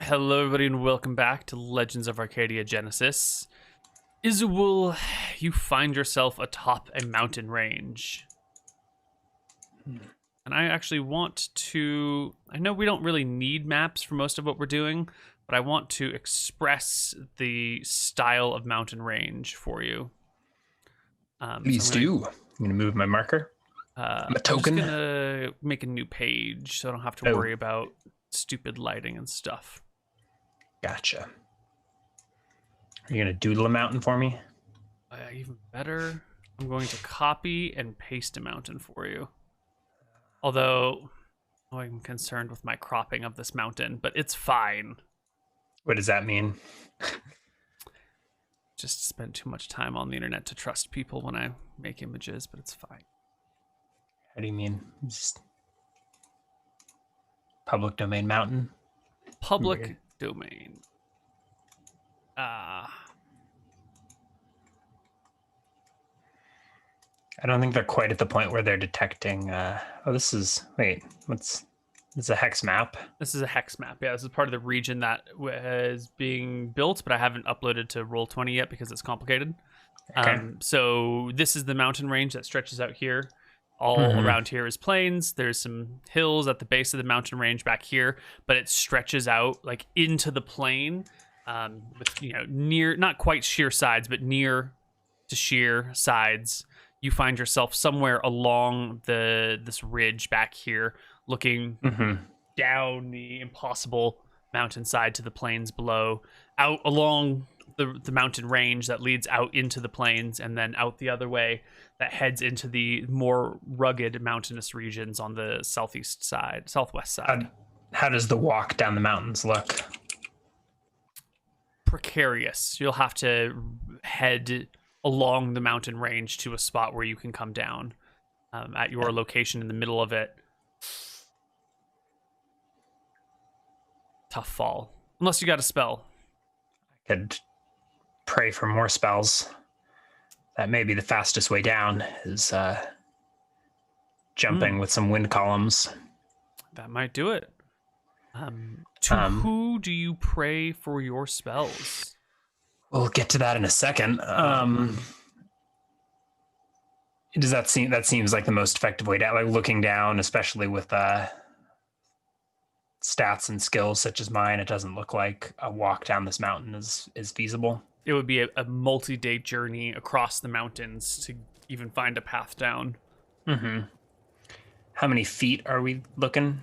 Hello, everybody, and welcome back to Legends of Arcadia Genesis. Izual, you find yourself atop a mountain range. And I actually want to... I know we don't really need maps for most of what we're doing, but I want to express the style of mountain range for you. Please do. I'm going to move my marker. I'm token? just going to make a new page so I don't have to worry about stupid lighting and stuff. Gotcha. Are you going to doodle a mountain for me? Even better, I'm going to copy and paste a mountain for you. Although, I'm concerned with my cropping of this mountain, but it's fine. What does that mean? Just spend too much time on the internet to trust people when I make images, but it's fine. How do you mean? Just public domain mountain? Public domain. I don't think they're quite at the point where they're detecting. This is a hex map. This is a hex map. Yeah, this is part of the region that is being built, but I haven't uploaded to Roll20 yet because it's complicated. Okay. So this is the mountain range that stretches out here. All around here is plains. There's some hills at the base of the mountain range back here, but it stretches out like into the plain, with near, not quite sheer sides, but near to sheer sides. You find yourself somewhere along this ridge back here, looking down the impossible mountainside to the plains below, out along the mountain range that leads out into the plains, and then out the other way that heads into the more rugged mountainous regions on the southwest side. How does the walk down the mountains look? Precarious. You'll have to head along the mountain range to a spot where you can come down at your location in the middle of it. Tough fall. Unless you got a spell. I could pray for more spells. That may be the fastest way down, is jumping with some wind columns. That might do it. Who do you pray for your spells? We'll get to that in a second. Does that seems like the most effective way down? Like looking down, especially with stats and skills such as mine, it doesn't look like a walk down this mountain is feasible. It would be a multi-day journey across the mountains to even find a path down. How many feet are we looking?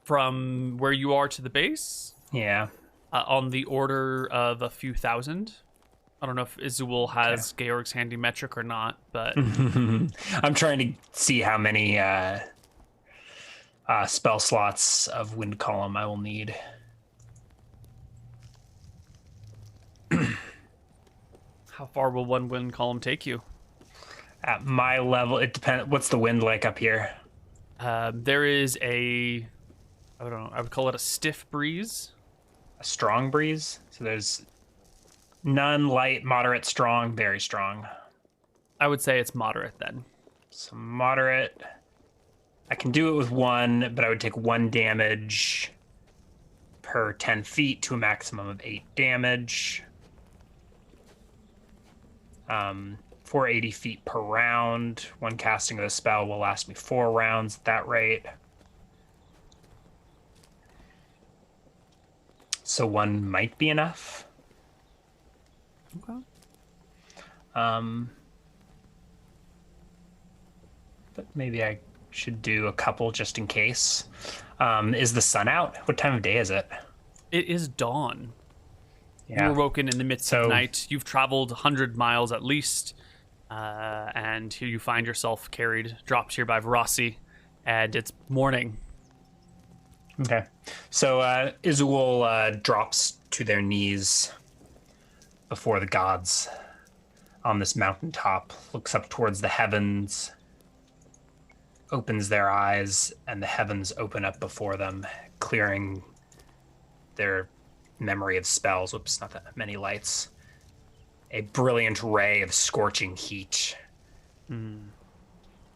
From where you are to the base? Yeah. On the order of a few thousand. I don't know if Izual has Georg's handy metric or not, but... I'm trying to see how many spell slots of wind column I will need. How far will one wind column take you? At my level, it depends. What's the wind like up here? There is I would call it a stiff breeze. A strong breeze? So there's none, light, moderate, strong, very strong. I would say it's moderate then. So moderate. I can do it with one, but I would take 1 damage per 10 feet to a maximum of 8 damage. 480 feet per round. One casting of the spell will last me 4 rounds at that rate. So 1 might be enough. Okay. But maybe I should do a couple just in case. Is the sun out? What time of day is it? It is dawn. Yeah. You were woken in the midst of night. You've traveled 100 miles at least, and here you find yourself dropped here by Verasi, and it's morning. Okay. So Izual drops to their knees before the gods on this mountaintop, looks up towards the heavens, opens their eyes, and the heavens open up before them, clearing their memory of spells. Whoops, not that many lights. A brilliant ray of scorching heat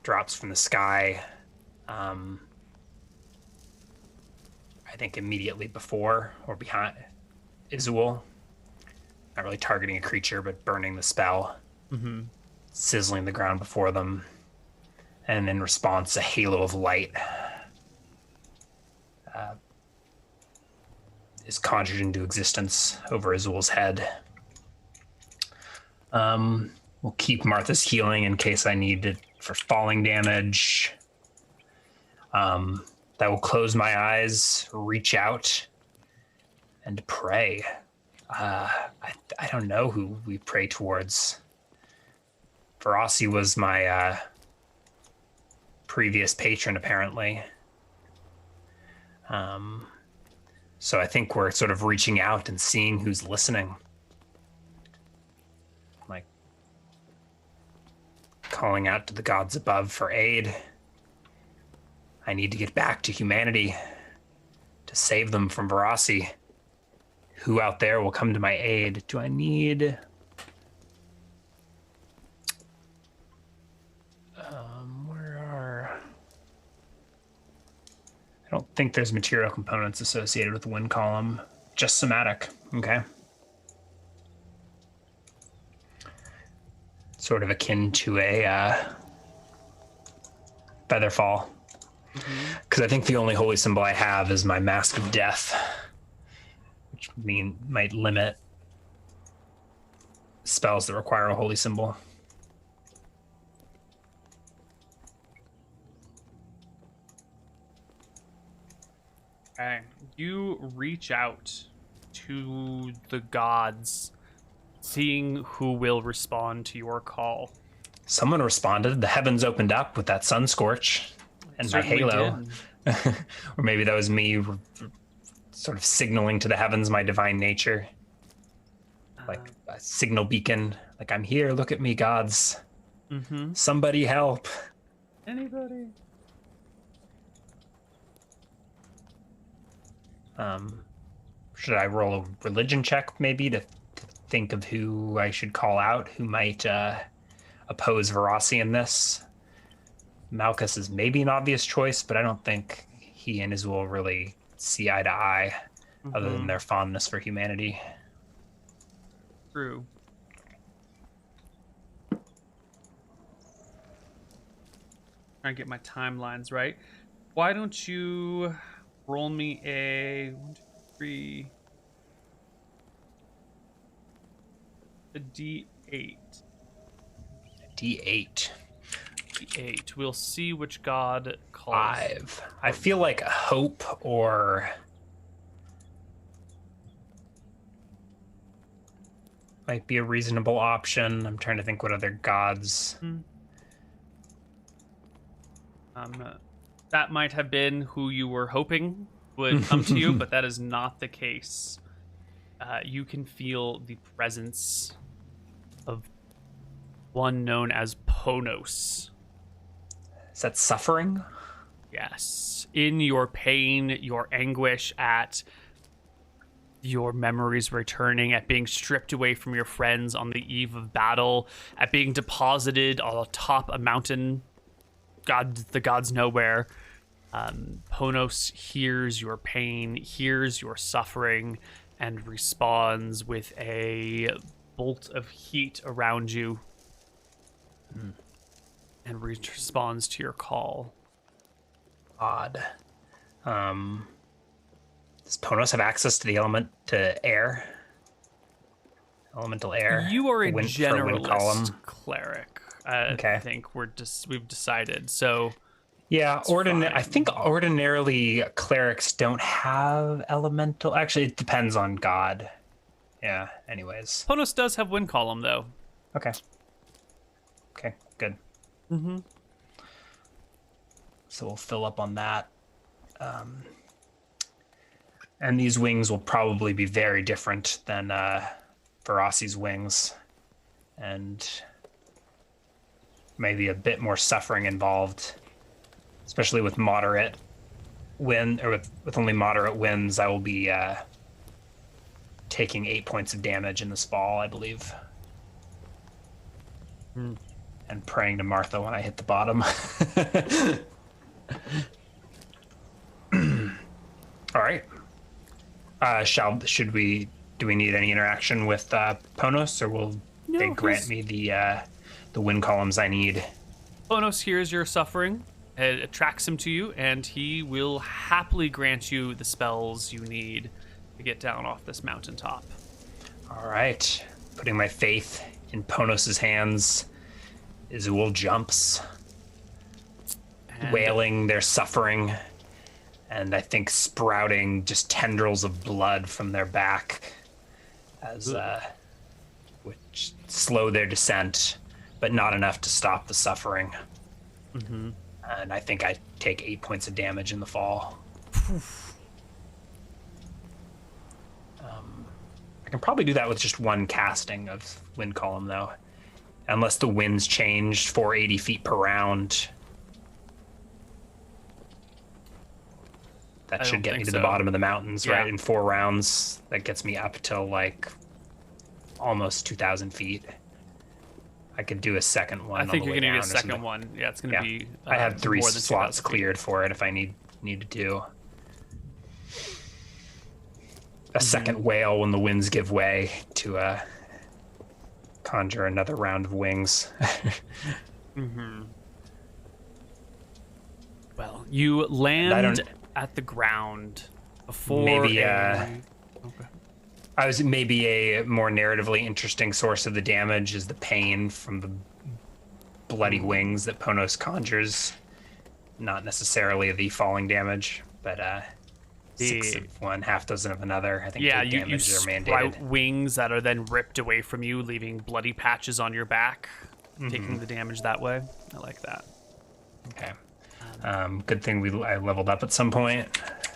drops from the sky, I think immediately before or behind Izual. Not really targeting a creature, but burning the spell, sizzling the ground before them, and in response, a halo of light is conjured into existence over Izual's head. We'll keep Martha's healing in case I need it for falling damage. That will close my eyes, reach out, and pray. I don't know who we pray towards. Verasi was my previous patron, apparently. So I think we're sort of reaching out and seeing who's listening. Like calling out to the gods above for aid. I need to get back to humanity to save them from Verasi. Who out there will come to my aid? Do I need... I don't think there's material components associated with the wind column. Just somatic. Okay. Sort of akin to a Featherfall. Because I think the only holy symbol I have is my Mask of Death, which might limit spells that require a holy symbol. Okay. You reach out to the gods, seeing who will respond to your call. Someone responded. The heavens opened up with that sun scorch and my halo. Or maybe that was me sort of signaling to the heavens my divine nature. Like a signal beacon. Like, I'm here, look at me, gods. Somebody help. Anybody? Should I roll a religion check maybe to think of who I should call out, who might oppose Verasi in this? Malchus is maybe an obvious choice, but I don't think he and Izual really see eye to eye, other than their fondness for humanity. True. Trying to get my timelines right. Why don't you roll me a 1, 2, 3, a D8. D8. D8. We'll see which god calls. 5. I feel like hope or might be a reasonable option. I'm trying to think what other gods. That might have been who you were hoping would come to you, but that is not the case. You can feel the presence of one known as Ponos. Is that suffering? Yes. In your pain, your anguish at your memories returning, at being stripped away from your friends on the eve of battle, at being deposited on atop a mountain, the gods nowhere. Ponos hears your pain, hears your suffering, and responds with a bolt of heat around you. And responds to your call. Odd. Does Ponos have access to the air? Elemental air? You are a generalist cleric. Okay. I think we've decided. So yeah, I think ordinarily clerics don't have elemental. Actually, it depends on god. Yeah. Anyways, Ponos does have wind column though. Okay, good. So we'll fill up on that. And these wings will probably be very different than Verasi's wings, and maybe a bit more suffering involved, especially with moderate wind, or with only moderate winds. I will be taking 8 points of damage in this ball, I believe. And praying to Martha when I hit the bottom. All right. Do we need any interaction with Ponos, or will they grant me the wind columns I need? Ponos hears your suffering. It attracts him to you, and he will happily grant you the spells you need to get down off this mountaintop. All right. Putting my faith in Ponos' hands, Izual jumps, wailing their suffering, and I think sprouting just tendrils of blood from their back as which slow their descent, but not enough to stop the suffering. Mm-hmm. And I think I take 8 points of damage in the fall. I can probably do that with just one casting of wind column, though, unless the winds changed 480 feet per round. That should get me to the bottom of the mountains, right? In 4 rounds, that gets me up to like almost 2,000 feet. I could do a second one. I think you're gonna need a second one. Yeah, it's gonna be. I have 3 slots cleared for it if I need to do a second whale when the winds give way to conjure another round of wings. Well, you land at the ground before maybe maybe a more narratively interesting source of the damage is the pain from the bloody wings that Ponos conjures, not necessarily the falling damage, but 6 of one, half dozen of another. I think you sprout wings that are then ripped away from you, leaving bloody patches on your back, taking the damage that way. I like that. Okay. Good thing I leveled up at some point,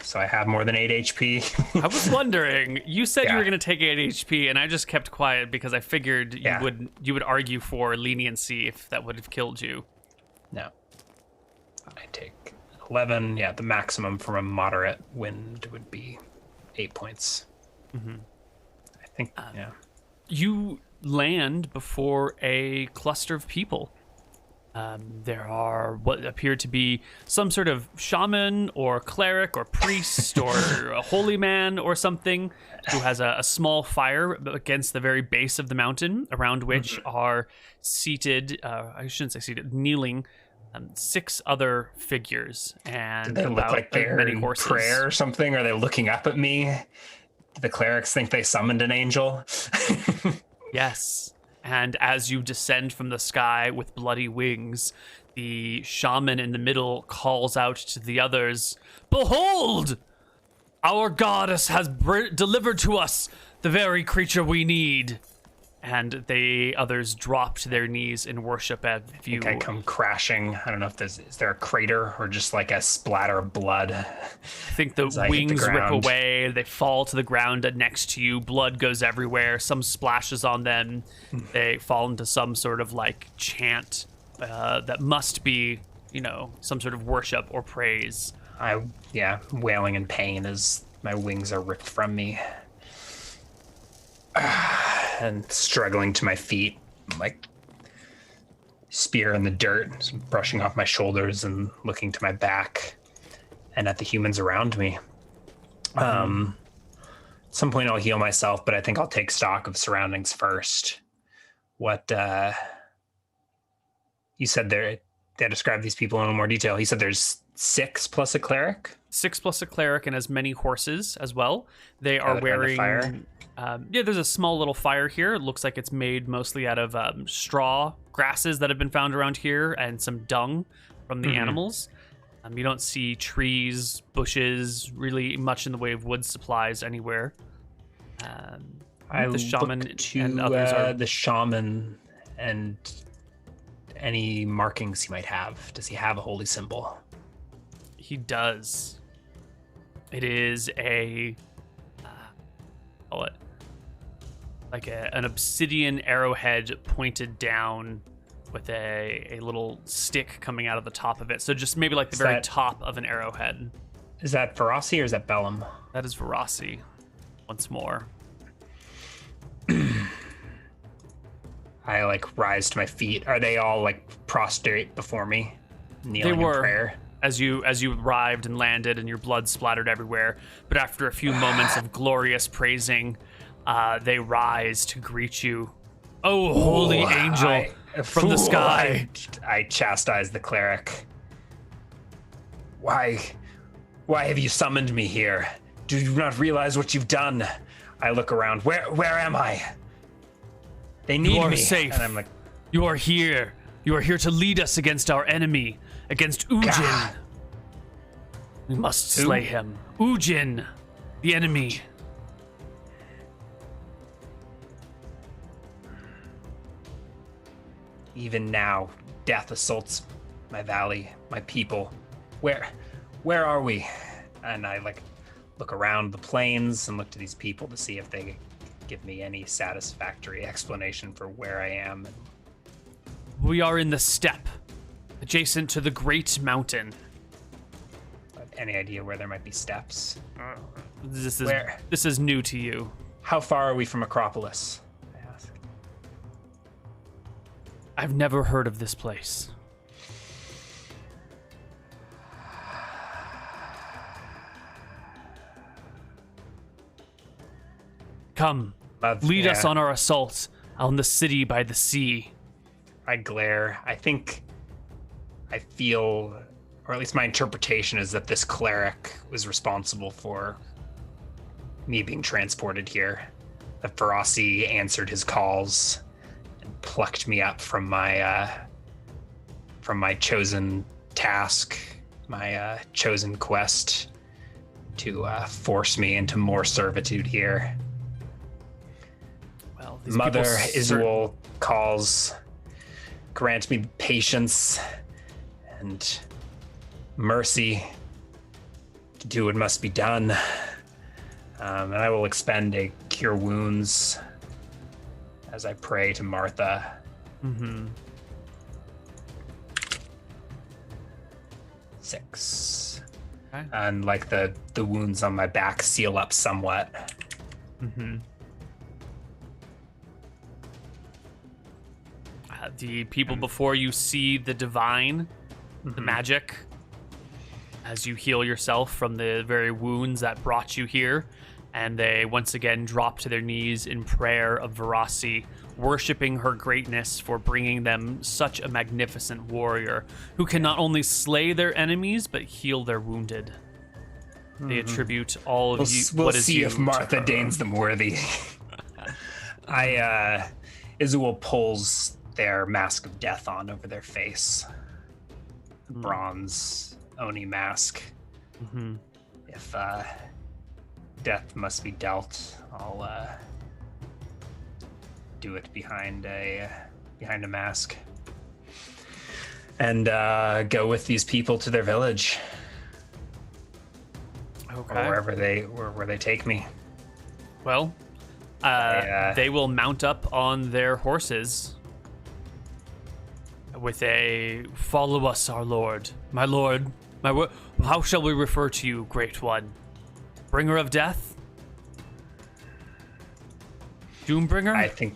so I have more than 8 HP. I was wondering, you said you were going to take 8 HP, and I just kept quiet because I figured you would argue for leniency if that would have killed you. No. I take 11. Yeah, the maximum from a moderate wind would be 8 points. I think, You land before a cluster of people. There are what appear to be some sort of shaman or cleric or priest or a holy man or something who has a small fire against the very base of the mountain, around which are seated, I shouldn't say seated, kneeling, 6 other figures. And do they look like they're in prayer or something? Are they looking up at me? Do the clerics think they summoned an angel? Yes. And as you descend from the sky with bloody wings, the shaman in the middle calls out to the others, "Behold! Our goddess has delivered to us the very creature we need." And the others drop to their knees in worship as you. I come crashing. I don't know if is there a crater or just like a splatter of blood. I think the wings rip away. They fall to the ground next to you. Blood goes everywhere. Some splashes on them. They fall into some sort of like chant that must be, some sort of worship or praise. Wailing in pain as my wings are ripped from me. And struggling to my feet, like spear in the dirt, brushing off my shoulders and looking to my back and at the humans around me. At some point I'll heal myself, but I think I'll take stock of surroundings first. What you said there, they described these people in a little more detail. He said there's 6 plus a cleric? 6 plus a cleric and as many horses as well. They are wearing fire. There's a small little fire here. It looks like it's made mostly out of straw grasses that have been found around here and some dung from the animals. You don't see trees, bushes, really much in the way of wood supplies anywhere. The shaman and others are the shaman and any markings he might have. Does he have a holy symbol? He does. It is a call it like an obsidian arrowhead pointed down with a little stick coming out of the top of it. So just maybe like the very top of an arrowhead. Is that Verasi or is that Bellum? That is Verasi. Once more. I rise to my feet. Are they all prostrate before me? Kneeling in prayer? as you arrived and landed, and your blood splattered everywhere. But after a few moments of glorious praising, they rise to greet you. Oh, holy angel from the sky! I chastise the cleric. Why have you summoned me here? Do you not realize what you've done? I look around. Where am I? They need me. You are safe. And I'm like, you are here. You are here to lead us against our enemy, against Ujin. God. We must slay him. Ujin, the enemy. Even now, death assaults my valley, my people. Where are we? And I look around the plains and look to these people to see if they give me any satisfactory explanation for where I am. We are in the steppe, adjacent to the great mountain. Any idea where there might be steps? This is new to you. How far are we from Acropolis? I ask. I've never heard of this place. Come, lead us on our assault on the city by the sea. I glare. I think I feel, or at least my interpretation is that this cleric was responsible for me being transported here. That Varasi answered his calls and plucked me up from my chosen task, my chosen quest to force me into more servitude here. Well, Mother Izual calls, grant me patience and mercy to do what must be done. And I will expend a cure wounds as I pray to Martha. Mm-hmm. 6. Okay. And the wounds on my back seal up somewhat. Mm-hmm. The people before you see the divine, the magic, as you heal yourself from the very wounds that brought you here, and they once again drop to their knees in prayer of Varasi, worshiping her greatness for bringing them such a magnificent warrior who can not only slay their enemies but heal their wounded. They attribute all of you. We'll what is see you if Martha deigns them worthy. Izual pulls their mask of death on over their face. Bronze Oni mask. Mm-hmm. If death must be dealt, I'll do it behind a mask. And go with these people to their village. Okay. Or where they take me. Well, they will mount up on their horses with a "Follow us, our lord, my lord, how shall we refer to you, great one? Bringer of death? Doombringer? I think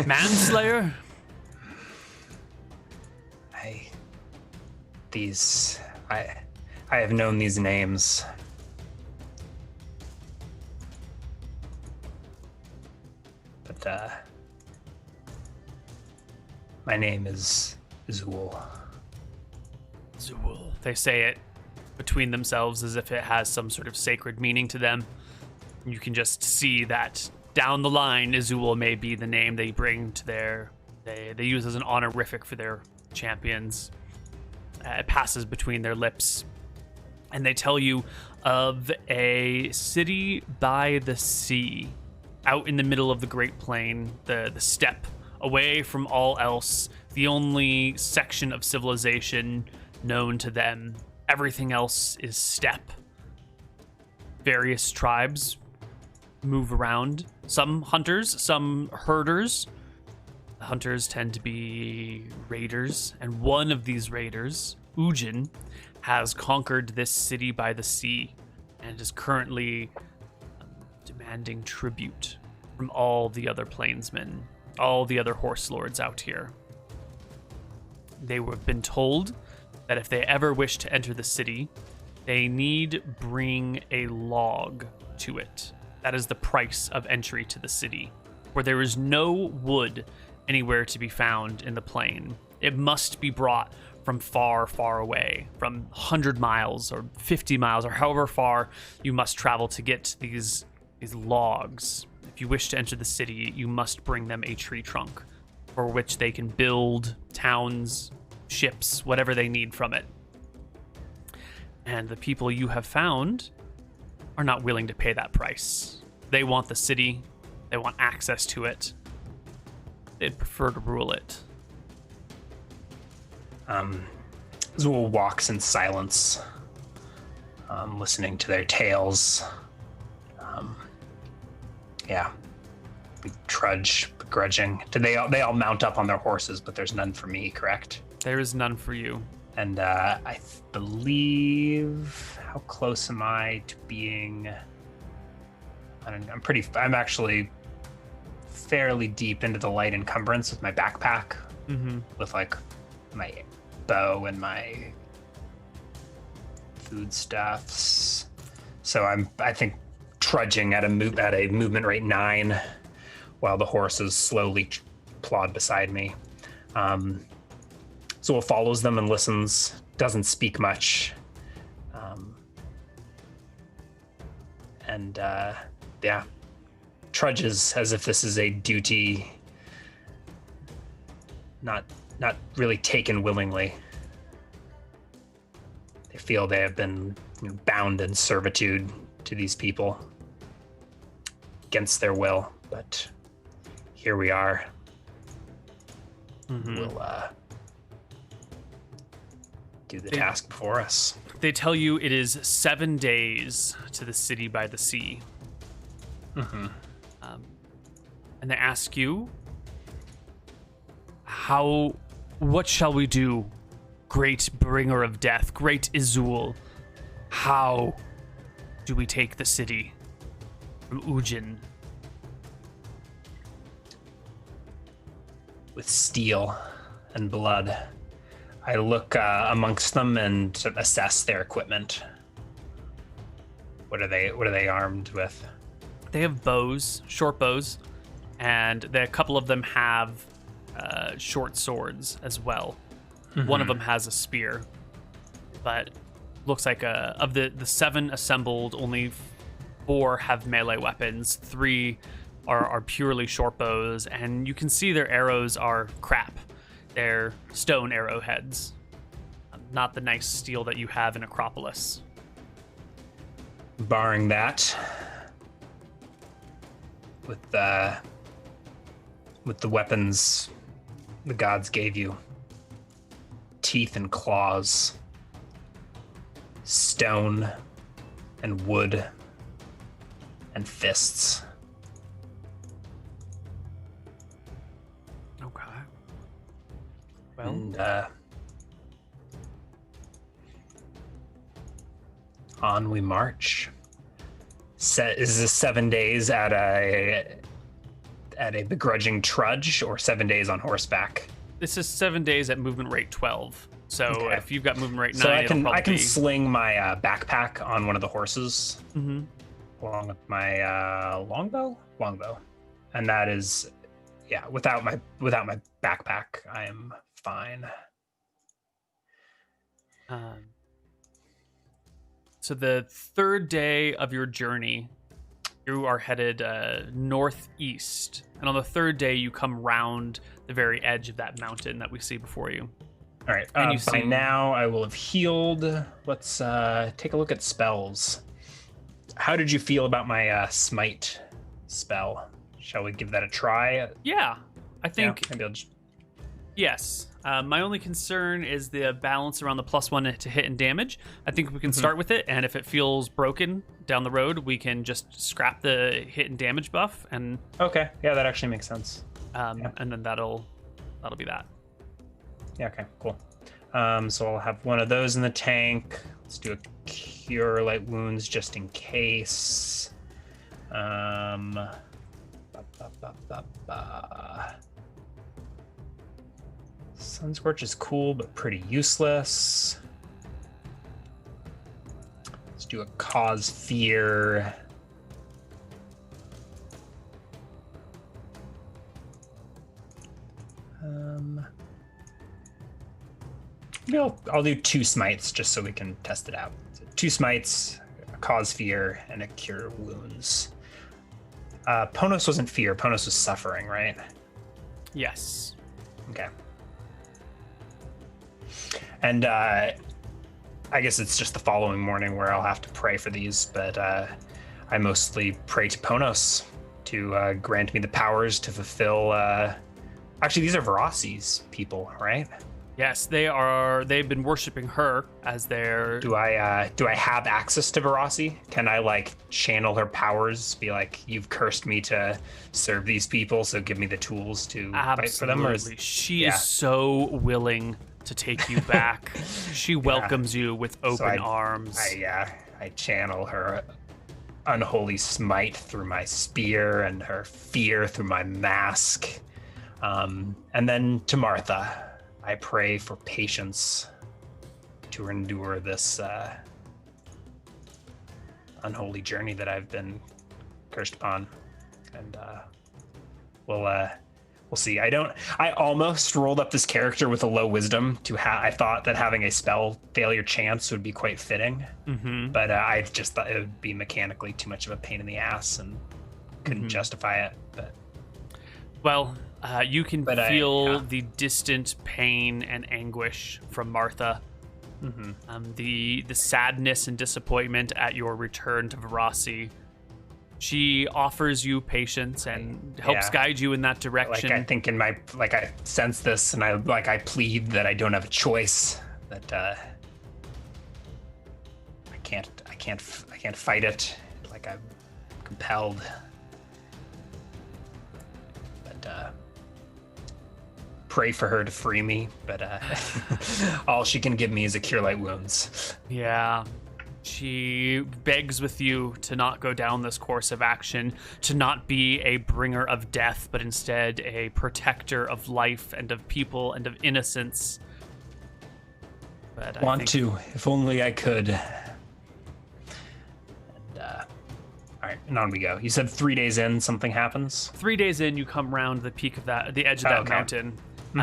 Manslayer? I have known these names. But my name is Izual. Izual. They say it between themselves as if it has some sort of sacred meaning to them. You can just see that down the line, Izual may be the name they bring to they use as an honorific for their champions. It passes between their lips. And they tell you of a city by the sea, out in the middle of the Great Plain, the steppe, away from all else, the only section of civilization known to them. Everything else is steppe. Various tribes move around. Some hunters, some herders. The hunters tend to be raiders, and one of these raiders, Ujin, has conquered this city by the sea and is currently demanding tribute from all the other plainsmen, all the other horse lords out here. They have been told that if they ever wish to enter the city, they need bring a log to it. That is the price of entry to the city, where there is no wood anywhere to be found in the plain. It must be brought from far, far away, from 100 miles or 50 miles or however far you must travel to get these logs. If you wish to enter the city, you must bring them a tree trunk for which they can build towns, ships, whatever they need from it. And the people you have found are not willing to pay that price. They want the city. They want access to it. They'd prefer to rule it. Izual walks in silence, listening to their tales. We trudge, begrudging. They all mount up on their horses, but there's none for me, correct? There is none for you. And I believe, how close am I to being? I'm actually fairly deep into the light encumbrance with my backpack, with like my bow and my foodstuffs. So I think trudging at a movement rate 9, while the horses slowly plod beside me. Zool follows them and listens, doesn't speak much. Trudges as if this is a duty not really taken willingly. They feel they have been bound in servitude to these people against their will, but here we are. We'll do the task before us. They tell you it is 7 days to the city by the sea. And they ask you, what shall we do, great bringer of death, great Izual? How do we take the city from Ujin? With steel and blood. I look amongst them and assess their equipment. What are they armed with? They have bows, short bows, and a couple of them have short swords as well. One of them has a spear, but looks like of the 7 assembled, only 4 have melee weapons. 3 are purely short bows, and you can see their arrows are crap. They're stone arrowheads, not the nice steel that you have in Acropolis. Barring that, with the weapons the gods gave you, teeth and claws, stone and wood and fists. Okay. Well, and on we march. Is this 7 days at a begrudging trudge, or 7 days on horseback? this is 7 days at movement rate 12. So Okay. if you've got movement rate 9, So it'll probably I can be... sling my backpack on one of the horses, along with my longbow, and that is, yeah. Without my backpack, I am fine. So the third day of your journey, you are headed northeast, and on the third day, you come round the very edge of that mountain that we see before you. All right. And you by see- now, I will have healed. Let's take a look at spells. How did you feel about my smite spell? Shall we give that a try? Yeah, I think Maybe I'll just... yes. My only concern is the balance around the +1 to hit and damage. I think we can start with it, and if it feels broken down the road, we can just scrap the hit and damage buff, and Okay. Yeah, that actually makes sense. and then that'll be that. Yeah, okay, cool. So I'll have one of those in the tank. Let's do a cure light wounds just in case. Sunscorch is cool, but pretty useless. do a cause fear. Maybe I'll do 2 smites just so we can test it out. So 2 smites, a cause fear, and a cure wounds. Ponos wasn't fear. Ponos was suffering, right? Yes. Okay. And I guess it's just the following morning where I'll have to pray for these, but I mostly pray to Ponos to grant me the powers to fulfill. Actually, these are Verasi's people, right? Yes, they are. They've been worshiping her as their. Do I have access to Verasi? Can I like channel her powers? Be like, you've cursed me to serve these people, so give me the tools to fight for them. Or She is so willing to take you back. She welcomes you with open arms. I channel her unholy smite through my spear and her fear through my mask. And then to Martha, I pray for patience to endure this unholy journey that I've been cursed upon. And we'll see. I almost rolled up this character with a low wisdom I thought that having a spell failure chance would be quite fitting. Mm-hmm. But I just thought it would be mechanically too much of a pain in the ass and couldn't justify it. But well, you can feel the distant pain and anguish from Martha. Mm-hmm. The sadness and disappointment at your return to Verasi. She offers you patience and helps guide you in that direction. Like I think I sense this, and I plead that I don't have a choice. That I can't fight it. Like I'm compelled. But pray for her to free me. But all she can give me is a cure light wounds. Yeah. She begs with you to not go down this course of action, to not be a bringer of death, but instead a protector of life and of people and of innocence. But if only I could. And, all right, and on we go. You said 3 days in, something happens? 3 days in, you come round the peak of the edge of that mountain.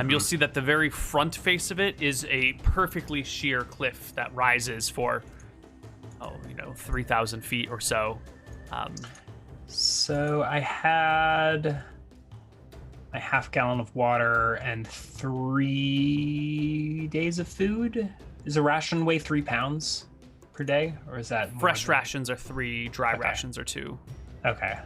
You'll see that the very front face of it is a perfectly sheer cliff that rises for 3,000 feet or so. So I had a half gallon of water and 3 days of food. Does a ration weigh 3 pounds per day, or is that fresh rations are 3, dry rations are 2? Okay.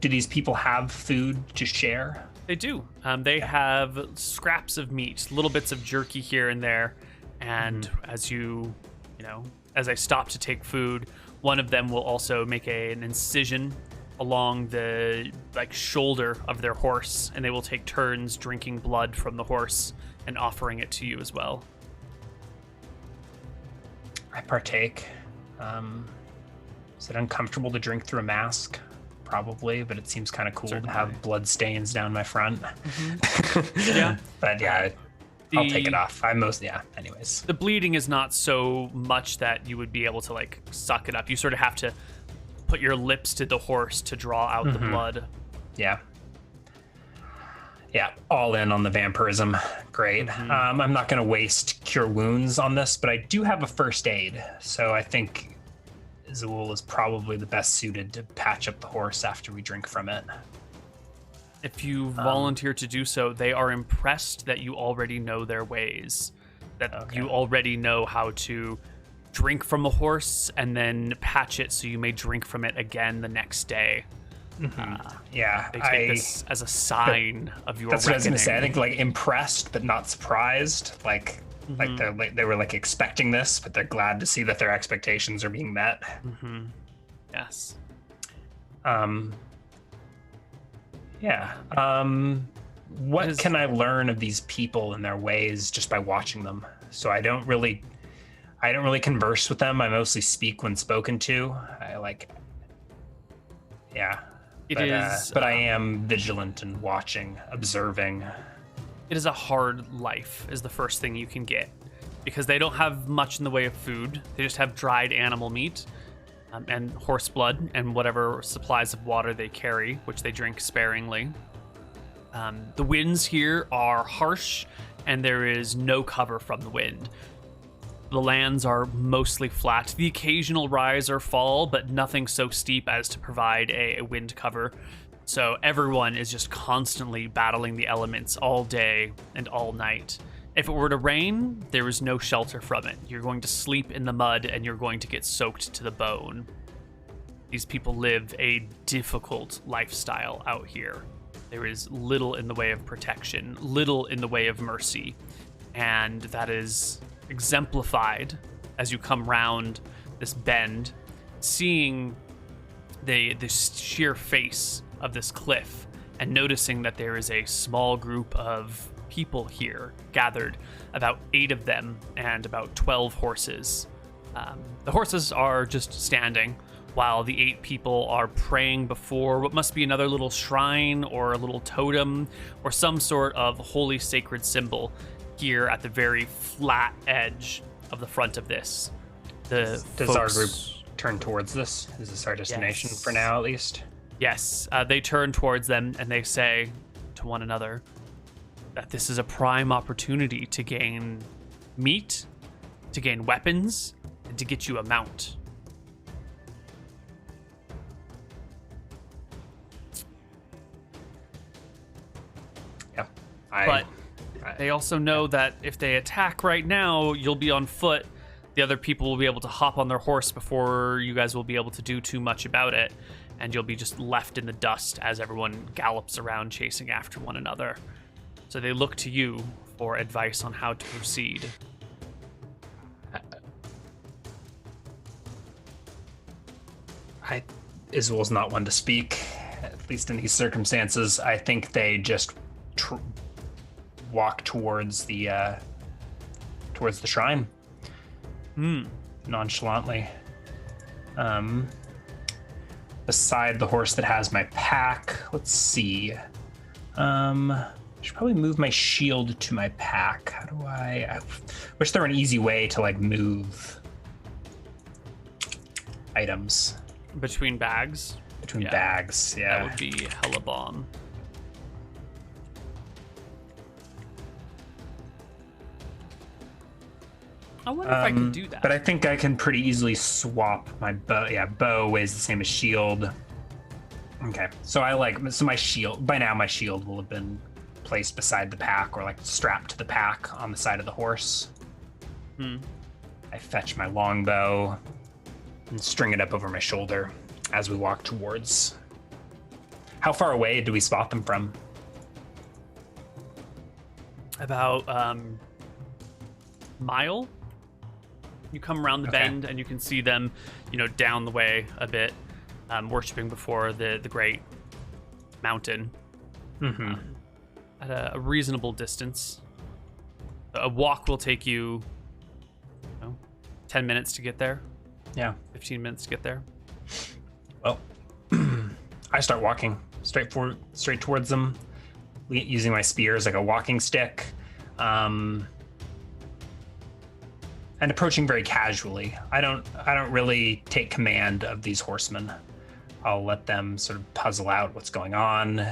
Do these people have food to share? They do. They have scraps of meat, little bits of jerky here and there, and as I stop to take food, one of them will also make an incision along the shoulder of their horse, and they will take turns drinking blood from the horse and offering it to you as well. I partake. Is it uncomfortable to drink through a mask? Probably, but it seems kind of cool to have blood stains down my front. Mm-hmm. Yeah. But I'll take it off. Anyways. The bleeding is not so much that you would be able to suck it up. You sort of have to put your lips to the horse to draw out the blood. Yeah. Yeah, all in on the vampirism. Great. Mm-hmm. I'm not going to waste cure wounds on this, but I do have a first aid. So I think Izual is probably the best suited to patch up the horse after we drink from it. If you volunteer to do so, they are impressed that you already know their ways, that you already know how to drink from the horse and then patch it so you may drink from it again the next day. They take this as a sign of your That's reckoning. what I was going to say. I think impressed but not surprised. They were expecting this, but they're glad to see that their expectations are being met. Mm-hmm. Yes. What can I learn of these people and their ways just by watching them? So I don't really converse with them. I mostly speak when spoken to. But I am vigilant and watching, observing. It is a hard life is the first thing you can get, because they don't have much in the way of food. They just have dried animal meat. and horse blood and whatever supplies of water they carry, which they drink sparingly. The winds here are harsh, and there is no cover from the wind. The lands are mostly flat. The occasional rise or fall, but nothing so steep as to provide a wind cover. So everyone is just constantly battling the elements all day and all night. If it were to rain, there is no shelter from it. You're going to sleep in the mud, and you're going to get soaked to the bone. These people live a difficult lifestyle out here. There is little in the way of protection, little in the way of mercy, and that is exemplified as you come round this bend, seeing the sheer face of this cliff and noticing that there is a small group of people here gathered, about 8 of them and about 12 horses. The horses are just standing while the 8 people are praying before what must be another little shrine or a little totem or some sort of holy sacred symbol here at the very flat edge of the front of this. Does our group turn towards this? Is this our destination for now, at least? Yes. They turn towards them and they say to one another that this is a prime opportunity to gain meat, to gain weapons, and to get you a mount. Yeah. But they also know that if they attack right now, you'll be on foot. The other people will be able to hop on their horse before you guys will be able to do too much about it, and you'll be just left in the dust as everyone gallops around chasing after one another. So they look to you for advice on how to proceed. Izual's not one to speak, at least in these circumstances. I think they just walk towards the shrine nonchalantly. Beside the horse that has my pack, let's see. I should probably move my shield to my pack. How do I wish there were an easy way to like move items Between bags? between bags. Yeah, That would be hella bomb. I wonder if I could do that. But I think I can pretty easily swap my bow. Yeah, bow weighs the same as shield. Okay, so my shield, by now my shield will have been placed beside the pack or like strapped to the pack on the side of the horse. I fetch my longbow and string it up over my shoulder as we walk towards. How far away do we spot them from? About mile. You come around the bend and you can see them, down the way a bit, worshiping before the great mountain. At a reasonable distance. A walk will take you, 10 minutes to get there. Yeah. 15 minutes to get there. Well, I start walking straight towards them, using my spear as like a walking stick, and approaching very casually. I don't really take command of these horsemen. I'll let them sort of puzzle out what's going on.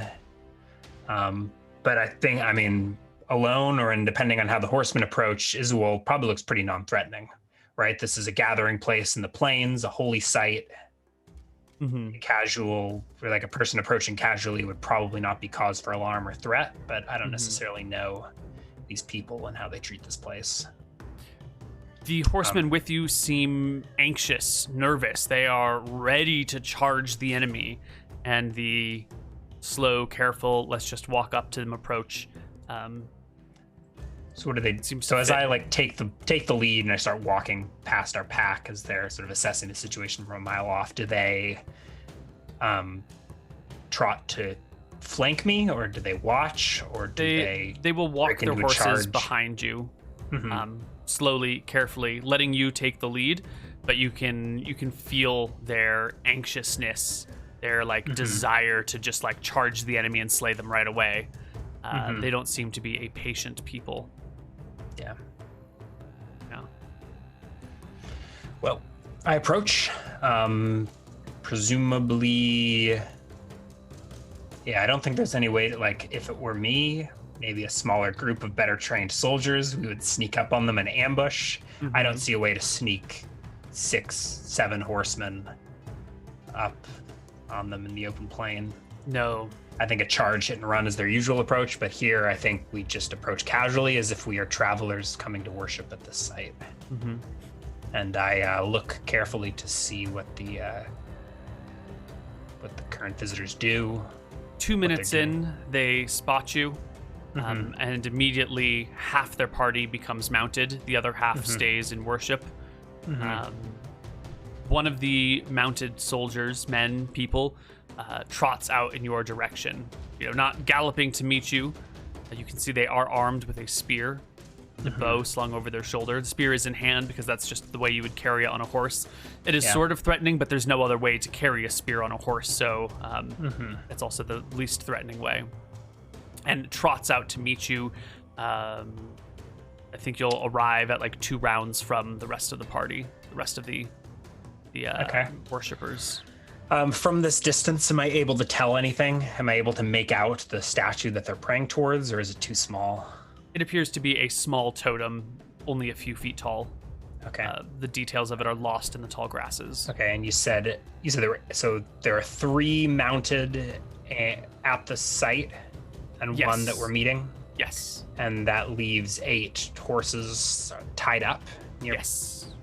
But I think, alone or depending on how the horsemen approach, Izual probably looks pretty non-threatening, right? This is a gathering place in the plains, a holy site. Casual, or like a person approaching casually would probably not be cause for alarm or threat, but I don't necessarily know these people and how they treat this place. The horsemen with you seem anxious, nervous. They are ready to charge the enemy, and the slow, careful, let's just walk up to them approach. So what do they? So as I take the lead and I start walking past our pack as they're sort of assessing the situation from a mile off, do they trot to flank me, or do they watch, or do they will walk their horses charge behind you, slowly, carefully, letting you take the lead, but you can feel their anxiousness, their desire to just charge the enemy and slay them right away. They don't seem to be a patient people. Yeah. No. Well, I approach. Presumably, yeah, I don't think there's any way that, like, if it were me, maybe a smaller group of better trained soldiers, we would sneak up on them and ambush. I don't see a way to sneak 6, 7 horsemen up on them in the open plain. No. I think a charge, hit and run is their usual approach, but here I think we just approach casually as if we are travelers coming to worship at this site. And I look carefully to see what the current visitors do. 2 minutes in, they spot you, and immediately half their party becomes mounted. The other half stays in worship. One of the mounted soldiers, men, people, trots out in your direction. Not galloping to meet you. You can see they are armed with a spear, the bow slung over their shoulder. The spear is in hand because that's just the way you would carry it on a horse. It is sort of threatening, but there's no other way to carry a spear on a horse, so it's also the least threatening way. And it trots out to meet you. I think you'll arrive at like 2 rounds from the rest of the party, the rest of the worshippers. From this distance, am I able to tell anything? Am I able to make out the statue that they're praying towards, or is it too small? It appears to be a small totem, only a few feet tall. Okay. The details of it are lost in the tall grasses. Okay, and you said there are 3 mounted at the site, and Yes. 1 that we're meeting, Yes. and that leaves 8 horses tied up. Yes.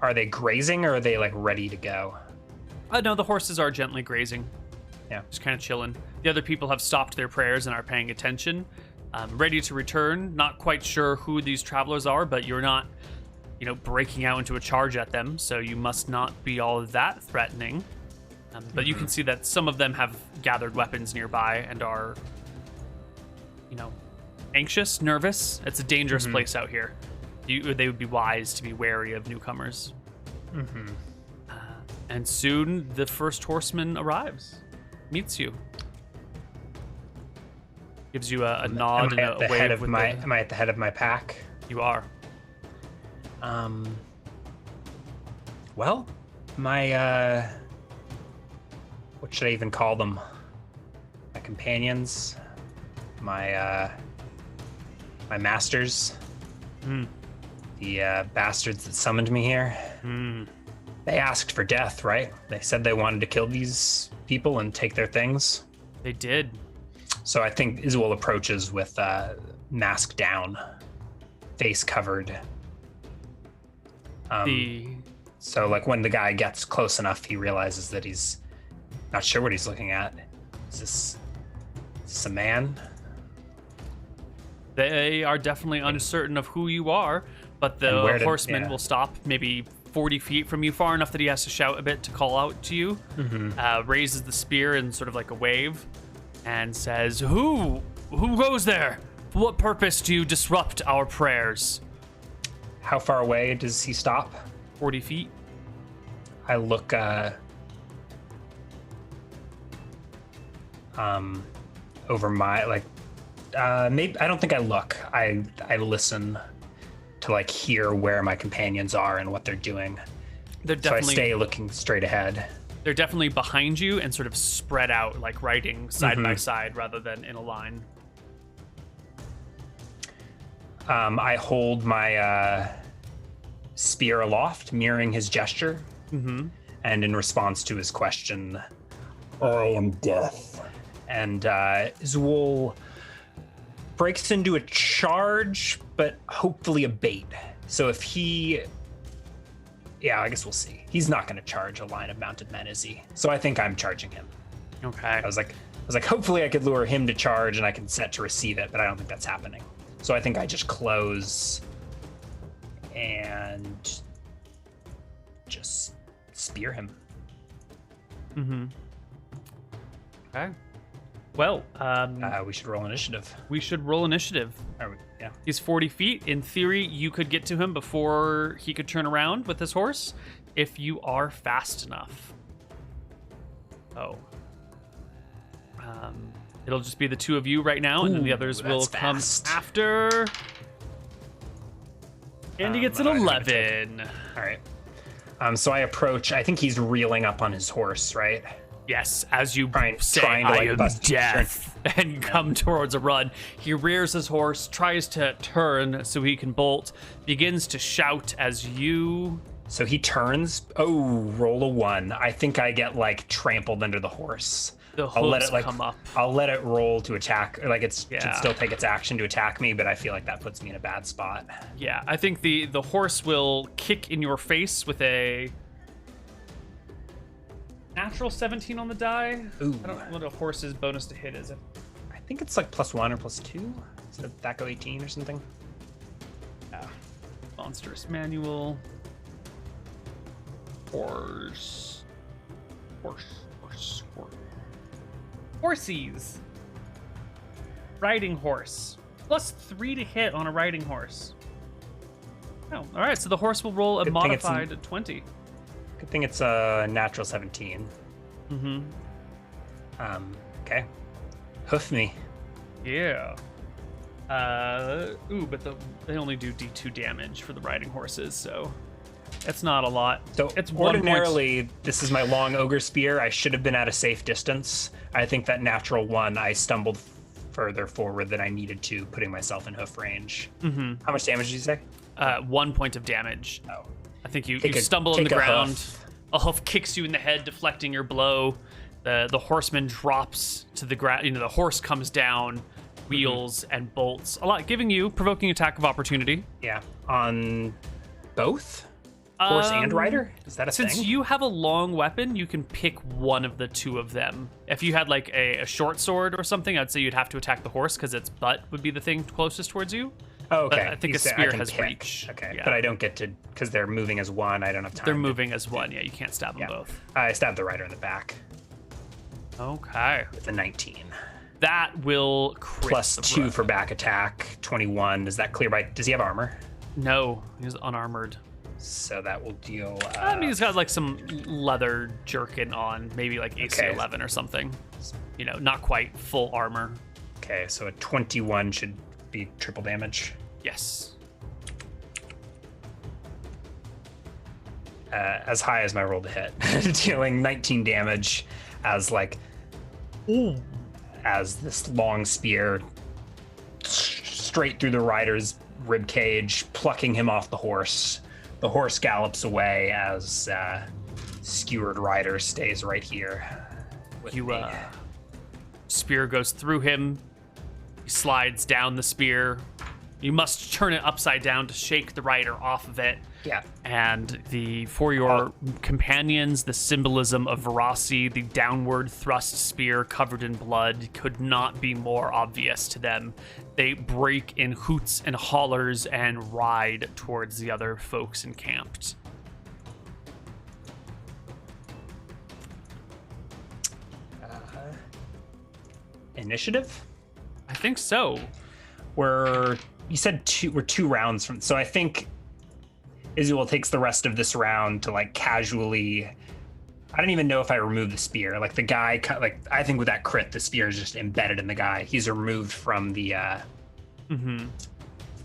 Are they grazing, or are they like ready to go? No, the horses are gently grazing. Yeah. Just kind of chilling. The other people have stopped their prayers and are paying attention. Ready to return. Not quite sure who these travelers are, but you're not, breaking out into a charge at them, so you must not be all that threatening. But you can see that some of them have gathered weapons nearby and are, anxious, nervous. It's a dangerous place out here. They would be wise to be wary of newcomers. And soon the first horseman arrives, meets you, gives you a nod and a wave. Am I at the head of my pack? You are. Well, my what should I even call them? My companions, my masters, the bastards that summoned me here. They asked for death, right? They said they wanted to kill these people and take their things. They did. So I think Izual approaches with mask down, face covered. So like when the guy gets close enough, he realizes that he's not sure what he's looking at. Is this a man? They are definitely uncertain of who you are, but the horseman will stop maybe 40 feet from you, far enough that he has to shout a bit to call out to you. Raises the spear in sort of like a wave and says, Who goes there? For what purpose do you disrupt our prayers? How far away does he stop? 40 feet. I look over my maybe I don't think I look. I listen to like hear where my companions are and what they're doing. So I stay looking straight ahead. They're definitely behind you and sort of spread out, like riding side by side rather than in a line. I hold my spear aloft, mirroring his gesture. And in response to his question, I am death. And Izual breaks into a charge, but hopefully a bait. So if I guess we'll see. He's not going to charge a line of mounted men, is he? So I think I'm charging him. Okay. I was like, hopefully I could lure him to charge and I can set to receive it, but I don't think that's happening. So I think I just close and just spear him. Okay. Well, we should roll initiative. We should roll initiative. Yeah. He's 40 feet. In theory, you could get to him before he could turn around with his horse, if you are fast enough. It'll just be the 2 of you right now, and then the others will come after. And he gets an 11. All right. So I approach. I think he's reeling up on his horse, right? Yes, as you say, trying to, I like, am bust death, and come towards a run. He rears his horse, tries to turn so he can bolt, begins to shout as you... So he turns. Oh, roll a 1. I think I get, like, trampled under the horse. The hooves I'll let it, like, come up. I'll let it roll to attack. Like, it should Yeah. still take its action to attack me, but I feel like that puts me in a bad spot. Yeah, I think the horse will kick in your face with a natural 17 on the die. Ooh. I don't know what a horse's bonus to hit is. I think it's, like, +1 or +2. Does that go 18 or something? Yeah. Monstrous manual. Horse. Horsies. Riding horse. +3 to hit on a riding horse. Oh, all right. So the horse will roll a Good thing it's modified 20. Good thing it's a natural 17. Mm-hmm. Okay. Hoof me. Yeah. But they only do D2 damage for the riding horses, so it's not a lot. So it's ordinarily, this is my long ogre spear. I should have been at a safe distance. I think that natural 1, I stumbled further forward than I needed to, putting myself in hoof range. Mm-hmm. How much damage did you say? 1 point of damage. Oh. I think you Take a- stumble on the take a ground. hoof. A hoof kicks you in the head, deflecting your blow. The horseman drops to the ground. The horse comes down, wheels and bolts. Giving you provoking attack of opportunity. Yeah. On both? Horse and rider? Is that a Since thing? you have a long weapon, you can pick one of the two of them. If you had like a short sword or something, I'd say you'd have to attack the horse because its butt would be the thing closest towards you. Oh, okay. But I think You a say I spear can has pick. reach. Okay, Yeah. but I don't get to, because they're moving as one, I don't have time. They're to- moving as one. Yeah, you can't stab them Yeah. both. I stabbed the rider in the back Okay. with a 19. That will crit. +2 for back attack, 21. Does that clear by, does he have armor? No, he's unarmored. So that will deal. I mean, he's got like some leather jerkin on, maybe like AC Okay. 11 or something. Not quite full armor. Okay, so a 21 should be triple damage. Yes. As high as my roll to hit, dealing 19 damage as as this long spear straight through the rider's rib cage, plucking him off the horse. The horse gallops away as skewered rider stays right here with me. Spear goes through him. He slides down the spear. You must turn it upside down to shake the rider off of it. Yeah. And for your companions, the symbolism of Verasi, the downward thrust spear covered in blood, could not be more obvious to them. They break in hoots and hollers and ride towards the other folks encamped. Initiative? I think so. You said we're 2 rounds from, so I think Izual takes the rest of this round to like casually. I don't even know if I remove the spear. Like the guy, I think with that crit, the spear is just embedded in the guy. He's removed from the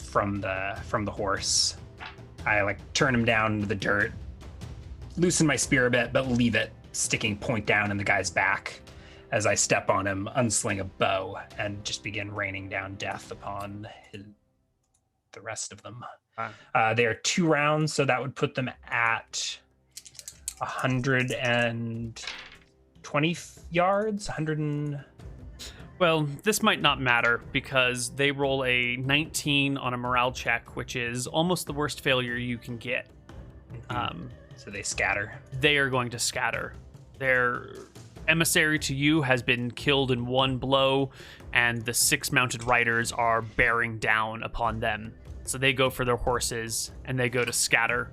from the horse. I like turn him down into the dirt, loosen my spear a bit, but leave it sticking point down in the guy's back. As I step on him, unsling a bow, and just begin raining down death upon the rest of them. They are 2 rounds, so that would put them at 120 yards. Well, this might not matter because they roll a 19 on a morale check, which is almost the worst failure you can get. So they scatter. They are going to scatter. Their emissary to you has been killed in one blow, and the 6 mounted riders are bearing down upon them. So they go for their horses, and they go to scatter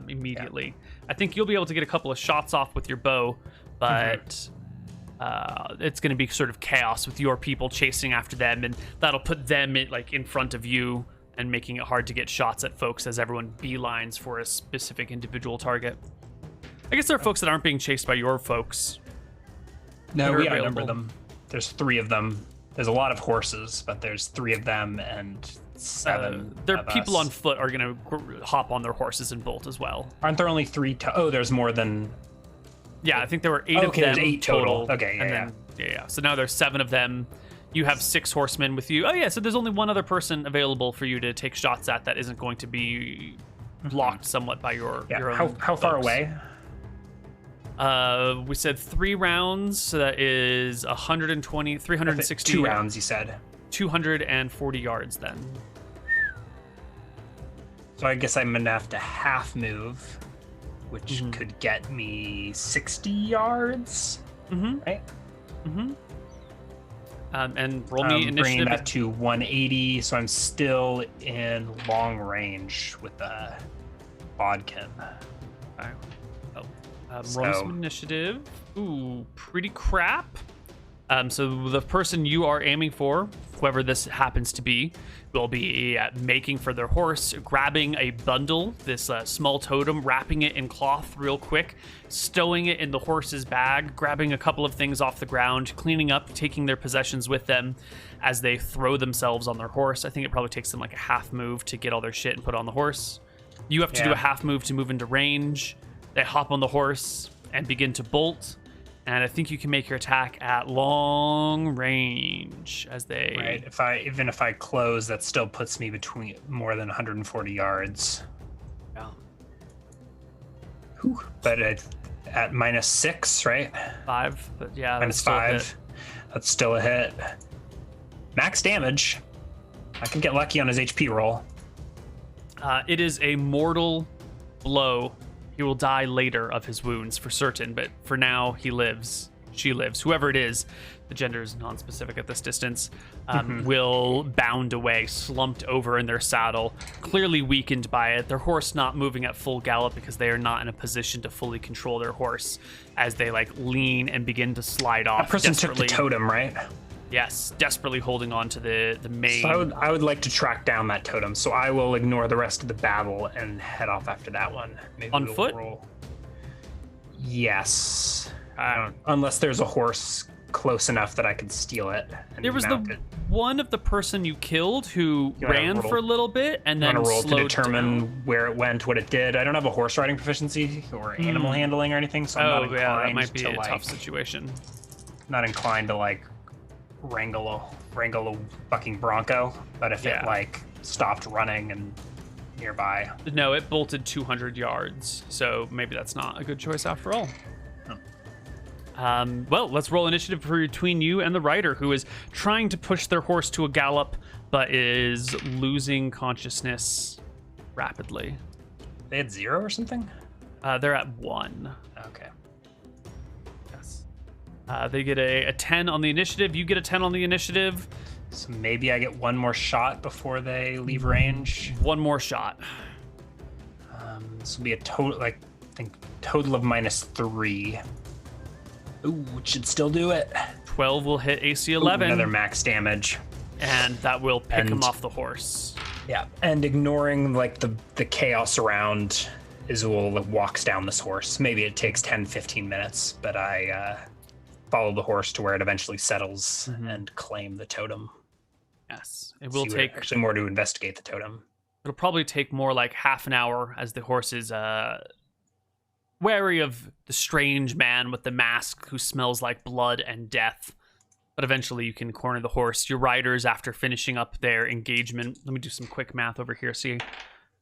immediately. Yeah. I think you'll be able to get a couple of shots off with your bow, but it's going to be sort of chaos with your people chasing after them, and that'll put them in front of you and making it hard to get shots at folks as everyone beelines for a specific individual target. I guess there are folks that aren't being chased by your folks. No, we outnumber them. There's 3 of them. There's a lot of horses, but there's 3 of them, and 7 Their of people us. on foot are going to hop on their horses and bolt as well. Aren't there only 3? Oh, there's more than. Yeah, I think there were 8 Okay, of them there's 8 total. Okay, and then so now there's 7 of them. You have 6 horsemen with you. Oh yeah, so there's only one other person available for you to take shots at that isn't going to be blocked somewhat by your own How far folks. away? We said 3 rounds, so that is 120, 360. 2 rounds, you said. 240 yards then. So I guess I'm gonna have to half move, which could get me 60 yards. Right? And roll me Bringing initiative. that to 180, so I'm still in long range with the bodkin. Okay. Roll some initiative. Ooh, pretty crap. So the person you are aiming for, whoever this happens to be, will be making for their horse, grabbing a bundle, this small totem, wrapping it in cloth real quick, stowing it in the horse's bag, grabbing a couple of things off the ground, cleaning up, taking their possessions with them as they throw themselves on their horse. I think it probably takes them like a half move to get all their shit and put it on the horse. You have to do a half move to move into range. They hop on the horse and begin to bolt. And I think you can make your attack at long range as they. Right. Even if I close, that still puts me between more than 140 yards. Yeah. Whew. But at -6, right? 5, but yeah. Minus 5. That's still a hit. Max damage. I can get lucky on his HP roll. It is a mortal blow. He will die later of his wounds for certain, but for now he lives. She lives. Whoever it is, the gender is non-specific at this distance, will bound away, slumped over in their saddle, clearly weakened by it. Their horse not moving at full gallop because they are not in a position to fully control their horse as they like lean and begin to slide off. That person took the totem, right? Yes, desperately holding on to the main. So I would like to track down that totem, so I will ignore the rest of the battle and head off after that one. Maybe on foot? Yes. Unless there's a horse close enough that I could steal it. And there was one of the person you killed who ran for a little bit and then roll to determine down. Where it went, what it did. I don't have a horse riding proficiency or animal handling or anything, so I'm not inclined that might be to a tough situation. Not inclined to like wrangle a fucking bronco, but if it like stopped running and nearby. No, it bolted 200 yards, so maybe that's not a good choice after all. Well, let's roll initiative between you and the rider, who is trying to push their horse to a gallop, but is losing consciousness rapidly. They had 0 or something? They're at 1. Okay. Yes. They get a 10 on the initiative. You get a 10 on the initiative. So maybe I get one more shot before they leave range. One more shot. This will be a total, I think, total of -3. Ooh, which should still do it. 12 will hit AC 11. Another max damage. And that will pick him off the horse. Yeah, and ignoring like the chaos around, Izual walks down this horse. Maybe it takes 10-15 minutes, but I follow the horse to where it eventually settles and claim the totem. Yes, it will take actually more to investigate the totem. It'll probably take more like half an hour as the horse is wary of the strange man with the mask who smells like blood and death. But eventually you can corner the horse. Your riders, after finishing up their engagement, let me do some quick math over here. See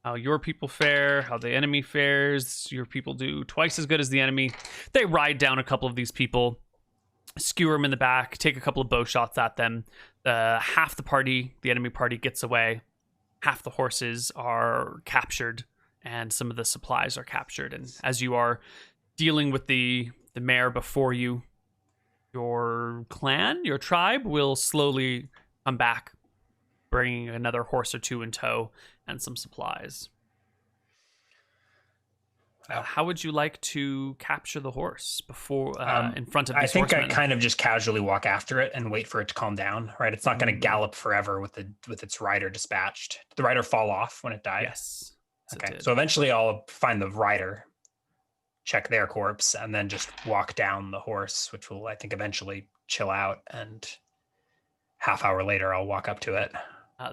how your people fare, how the enemy fares. Your people do twice as good as the enemy. They ride down a couple of these people, skewer them in the back, take a couple of bow shots at them. Half the party, the enemy party, gets away. Half the horses are captured, and some of the supplies are captured. And as you are dealing with the mare before you, your clan, your tribe, will slowly come back, bringing another horse or two in tow and some supplies. How would you like to capture the horse before in front of these horsemen? I kind of just casually walk after it and wait for it to calm down. Right, it's not going to gallop forever with its rider dispatched. Did the rider fall off when it died? Yes. Okay, so eventually I'll find the rider, check their corpse, and then just walk down the horse, which will, I think, eventually chill out. And half hour later, I'll walk up to it.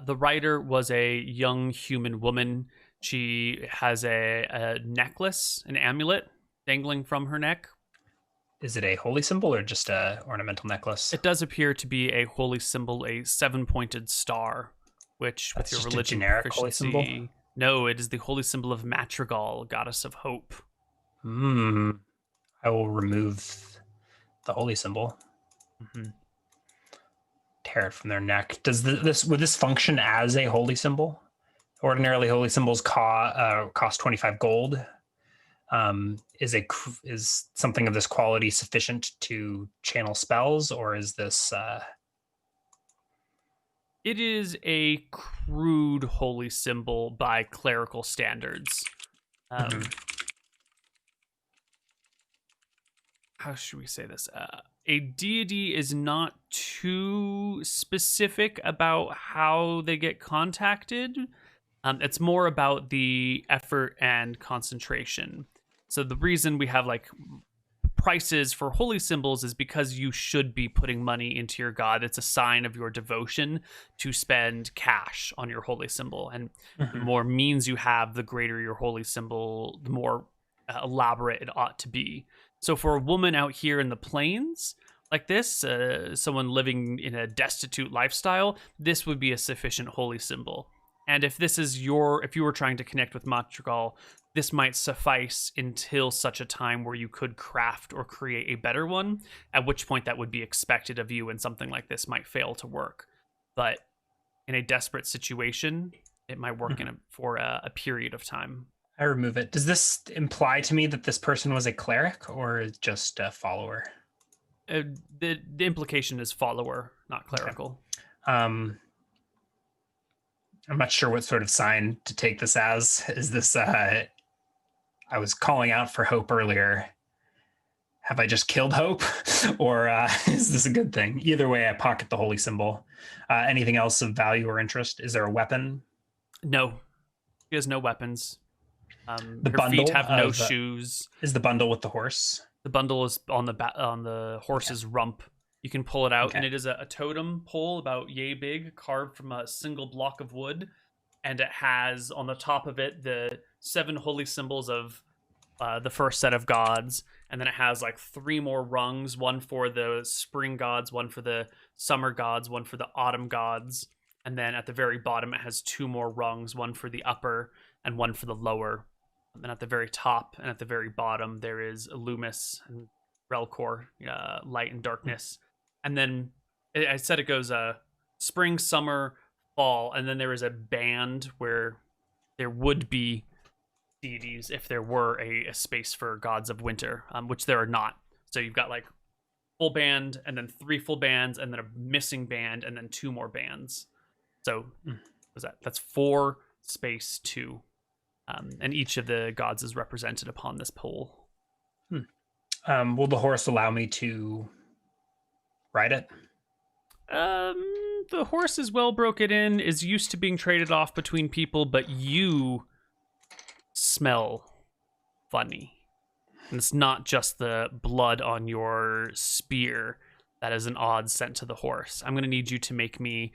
The rider was a young human woman. She has a necklace, an amulet dangling from her neck. Is it a holy symbol or just a ornamental necklace? It does appear to be a holy symbol, a 7-pointed star, which, with That's your just a religion generic holy symbol? proficiency, no, it is the holy symbol of Madrigal, goddess of hope. I will remove the holy symbol. Mm-hmm. Tear it from their neck. Would this function as a holy symbol? Ordinarily, holy symbols cost 25 gold. Is something of this quality sufficient to channel spells, or is this? It is a crude holy symbol by clerical standards. Mhm. How should we say this? A deity is not too specific about how they get contacted. It's more about the effort and concentration. So the reason we have like prices for holy symbols is because you should be putting money into your god. It's a sign of your devotion to spend cash on your holy symbol. And the more means you have, the greater your holy symbol, the more elaborate it ought to be. So for a woman out here in the plains like this, someone living in a destitute lifestyle, this would be a sufficient holy symbol. And if if you were trying to connect with Madrigal, this might suffice until such a time where you could craft or create a better one, at which point that would be expected of you and something like this might fail to work. But in a desperate situation, it might work for a period of time. I remove it. Does this imply to me that this person was a cleric or just a follower? The implication is follower, not clerical. Okay. I'm not sure what sort of sign to take this as. Is this, I was calling out for hope earlier. Have I just killed hope? Or is this a good thing? Either way, I pocket the holy symbol. Anything else of value or interest? Is there a weapon? No. She has no weapons. The her bundle feet have no shoes. Is the bundle with the horse? The bundle is on the horse's rump. You can pull it out, and it is a totem pole about yay big, carved from a single block of wood, and it has on the top of it the 7 holy symbols of the first set of gods, and then it has like 3 more rungs, one for the spring gods, one for the summer gods, one for the autumn gods, and then at the very bottom it has 2 more rungs, one for the upper and one for the lower. And then at the very top and at the very bottom there is Illumis and Relcor, light and darkness. And then I said it goes spring, summer, fall, and then there is a band where there would be deities if there were a space for gods of winter, which there are not. So you've got like full band and then 3 full bands and then a missing band and then 2 more bands. So that's 4 space 2. And each of the gods is represented upon this pole. Will the horse allow me to ride it? The horse is well broken in, is used to being traded off between people, but you smell funny. And it's not just the blood on your spear that is an odd scent to the horse. I'm going to need you to make me,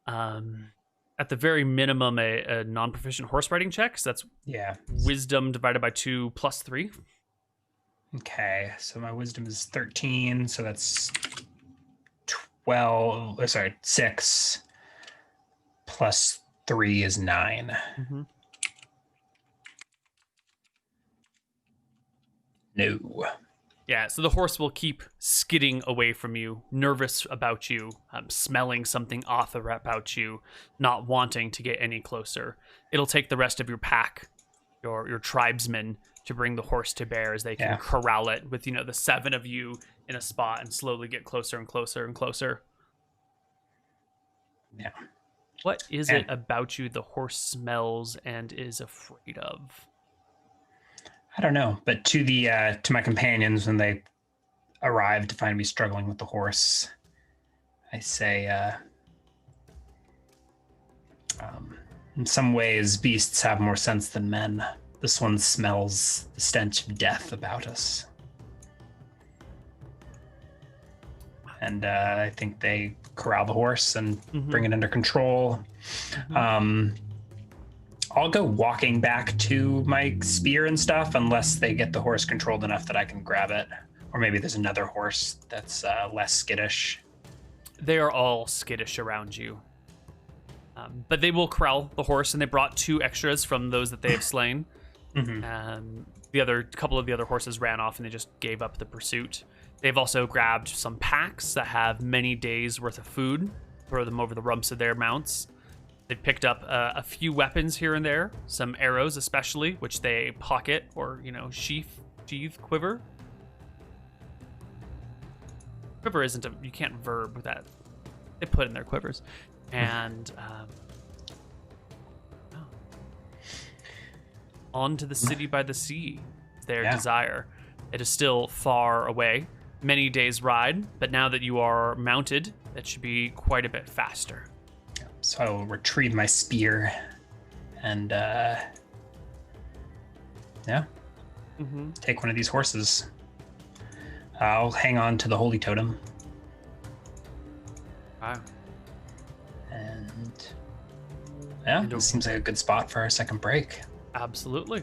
at the very minimum, a non-proficient horse riding check. So that's wisdom divided by 2 plus 3. Okay, so my wisdom is 13, so that's 12. Sorry, 6 plus 3 is 9. No. Yeah, so the horse will keep skidding away from you, nervous about you, smelling something off about you, not wanting to get any closer. It'll take the rest of your pack, your tribesmen, to bring the horse to bear as they can corral it with, the 7 of you in a spot and slowly get closer and closer and closer. Yeah. What is it about you the horse smells and is afraid of? I don't know, but to my companions when they arrive to find me struggling with the horse, I say, in some ways, beasts have more sense than men. This one smells the stench of death about us. and I think they corral the horse and bring it under control. I'll go walking back to my spear and stuff, unless they get the horse controlled enough that I can grab it. Or maybe there's another horse that's less skittish. They are all skittish around you. But they will corral the horse, and they brought 2 extras from those that they have slain. The couple of the other horses ran off, and they just gave up the pursuit. They've also grabbed some packs that have many days worth of food, throw them over the rumps of their mounts. They've picked up a few weapons here and there, some arrows especially, which they pocket or, sheath, quiver. Quiver isn't you can't verb with that. They put in their quivers. And on to the city by the sea, their desire. It is still far away, many days' ride, but now that you are mounted, it should be quite a bit faster. So I will retrieve my spear and take one of these horses. I'll hang on to the holy totem. Wow. And this seems like a good spot for our second break. Absolutely.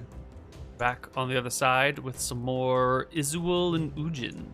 Back on the other side with some more Izual and Ujin.